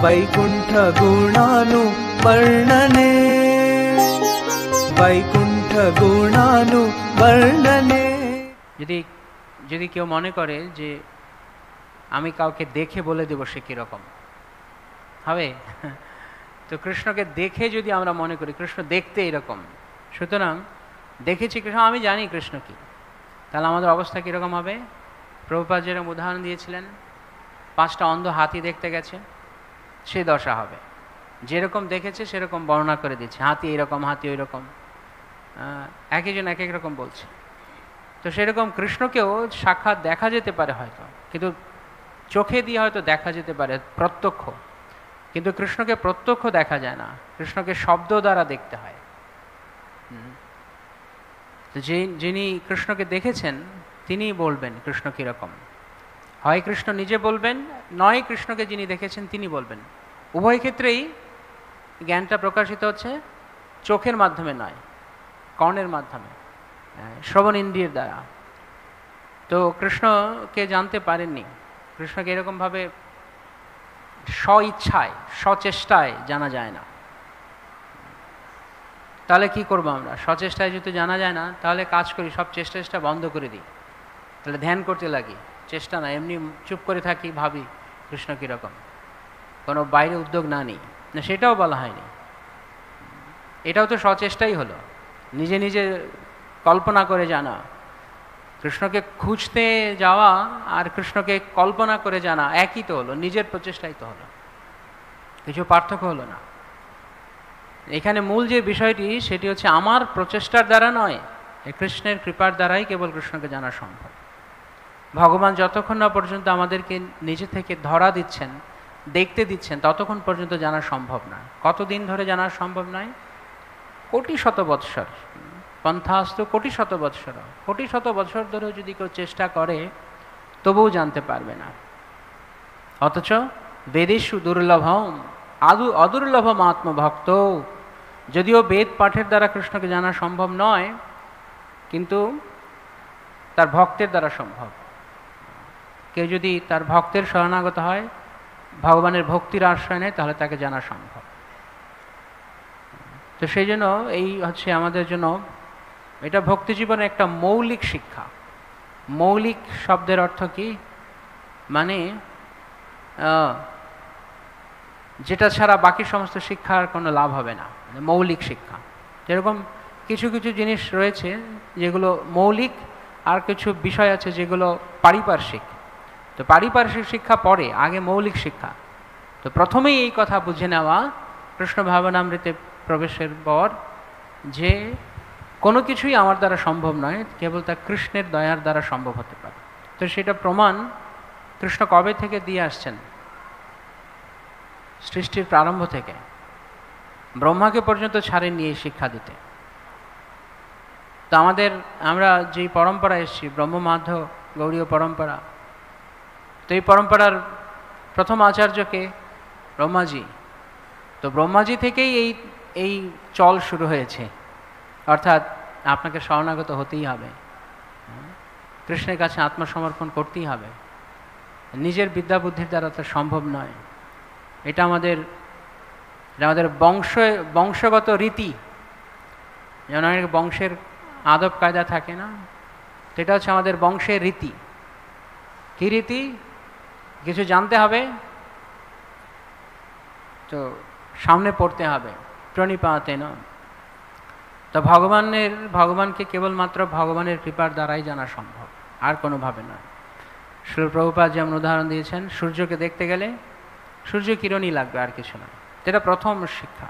वैकुंठ गुणानु वर्णने, वैकुंठ गुणानु वर्णने। যদি যদি কেউ মনে করে যে আমি কাউকে দেখে বলে দেব সে কীরকম হবে, তো কৃষ্ণকে দেখে যদি আমরা মনে করি কৃষ্ণ দেখতে এরকম, সুতরাং দেখেছি কৃষ্ণ, আমি জানি কৃষ্ণ কি, তাহলে আমাদের অবস্থা কীরকম হবে? প্রভুপাদ যেরকম উদাহরণ দিয়েছিলেন, 5টা অন্ধ হাতি দেখতে গেছে, সে দশা হবে। যেরকম দেখেছে সেরকম বর্ণনা করে দিচ্ছে, হাতি এরকম, হাতি ওই রকম, একজন এক এক রকম বলছে। তো সেরকম কৃষ্ণকেও সাক্ষাৎ দেখা যেতে পারে হয়তো, কিন্তু চোখে দিয়ে হয়তো দেখা যেতে পারে প্রত্যক্ষ, কিন্তু কৃষ্ণকে প্রত্যক্ষ দেখা যায় না, কৃষ্ণকে শব্দ দ্বারা দেখতে হয়। তো যিনি কৃষ্ণকে দেখেছেন তিনি বলবেন কৃষ্ণ কীরকম, হয় কৃষ্ণ নিজে বলবেন, নয় কৃষ্ণকে যিনি দেখেছেন তিনি বলবেন। উভয় ক্ষেত্রেই জ্ঞানটা প্রকাশিত হচ্ছে চোখের মাধ্যমে নয়, কর্ণের মাধ্যমে, শ্রবণ ইন্দ্রিয়ের দ্বারা। তো কৃষ্ণকে জানতে পারেননি, কৃষ্ণকে এরকমভাবে স্ব-ইচ্ছায় স্বচেষ্টায় জানা যায় না। তাহলে কি করব আমরা? স্বচেষ্টায় যদি জানা যায় না, তাহলে কাজ করি, সব চেষ্টা বন্ধ করে দিই, তাহলে ধ্যান করতে লাগি, চেষ্টা না, এমনি চুপ করে থাকি, ভাবি কৃষ্ণ কীরকম, কোনো বাইরে উদ্যোগ না নিই না, সেটাও বলা হয়নি। এটাও তো সচেষ্টাই হলো, নিজে নিজে কল্পনা করে জানা। কৃষ্ণকে খুঁজতে যাওয়া আর কৃষ্ণকে কল্পনা করে জানা একই তো হলো, নিজের প্রচেষ্টাই তো হলো, কিছু পার্থক্য হলো না। এখানে মূল যে বিষয়টি সেটি হচ্ছে আমার প্রচেষ্টার দ্বারা নয়, কৃষ্ণের কৃপার দ্বারাই কেবল কৃষ্ণকে জানা সম্ভব। ভগবান যতক্ষণ না পর্যন্ত আমাদেরকে নিজে থেকে ধরা দিচ্ছেন, দেখতে দিচ্ছেন, ততক্ষণ পর্যন্ত জানা সম্ভব নয়। কতদিন ধরে জানা সম্ভব নয়? কোটি শত বৎসর, পন্থাস্তু কোটি শত বৎসর, কোটি শত বৎসর ধরেও যদি কেউ চেষ্টা করে তবুও জানতে পারবে না। অথচ বেদেষু দুর্লভম অদুর্লভম আত্মভক্ত, যদিও বেদ পাঠের দ্বারা কৃষ্ণকে জানা সম্ভব নয়, কিন্তু তার ভক্তের দ্বারা সম্ভব। কেউ যদি তার ভক্তের শরণাগত হয়, ভগবানের ভক্তির আশ্রয় নেয়, তাহলে তাকে জানা সম্ভব। তো সেই জন্য এই হচ্ছে আমাদের জন্য, এটা ভক্তি জীবনের একটা মৌলিক শিক্ষা। মৌলিক শব্দের অর্থ কি? মানে যেটা ছাড়া বাকি সমস্ত শিক্ষার কোনো লাভ হবে না, মানে মৌলিক শিক্ষা। যেরকম কিছু কিছু জিনিস রয়েছে যেগুলো মৌলিক, আর কিছু বিষয় আছে যেগুলো পারিপার্শ্বিক। তো পারিপার্শ্বিক শিক্ষা পরে, আগে মৌলিক শিক্ষা। তো প্রথমেই এই কথা বুঝে নেওয়া কৃষ্ণ ভাবনামৃতে প্রবেশের পর, যে কোনো কিছুই আমার দ্বারা সম্ভব নয়, কেবল তা কৃষ্ণের দয়ার দ্বারা সম্ভব হতে পারে। তো সেটা প্রমাণ কৃষ্ণ কবে থেকে দিয়ে আসছেন? সৃষ্টির প্রারম্ভ থেকে ব্রহ্মাকে পর্যন্ত ছাড়েননি এই শিক্ষা দিতে। তো আমরা যেই পরম্পরা এসেছি, ব্রহ্মমাধ্য গৌড়ীয় পরম্পরা, তো এই পরম্পরার প্রথম আচার্যকে ব্রহ্মাজি। তো ব্রহ্মাজি থেকেই এই চল শুরু হয়েছে, অর্থাৎ আপনাকে শরণাগত হতেই হবে, কৃষ্ণের কাছে আত্মসমর্পণ করতেই হবে, নিজের বিদ্যা বুদ্ধির দ্বারা তা সম্ভব নয়। এটা আমাদের বংশগত রীতি। যেমন অনেক বংশের আদব কায়দা থাকে না, সেটা হচ্ছে আমাদের বংশের রীতি। কি রীতি? কিছু জানতে হবে তো সামনে পড়তে হবে, প্রণিপাতে না। তো ভগবানকে কেবলমাত্র ভগবানের কৃপার দ্বারাই জানা সম্ভব, আর কোনোভাবে নয়। শ্রী প্রভুপাদ যেমন উদাহরণ দিয়েছেন, সূর্যকে দেখতে গেলে সূর্য কিরণই লাগবে, আর কিছু না। এটা প্রথম শিক্ষা।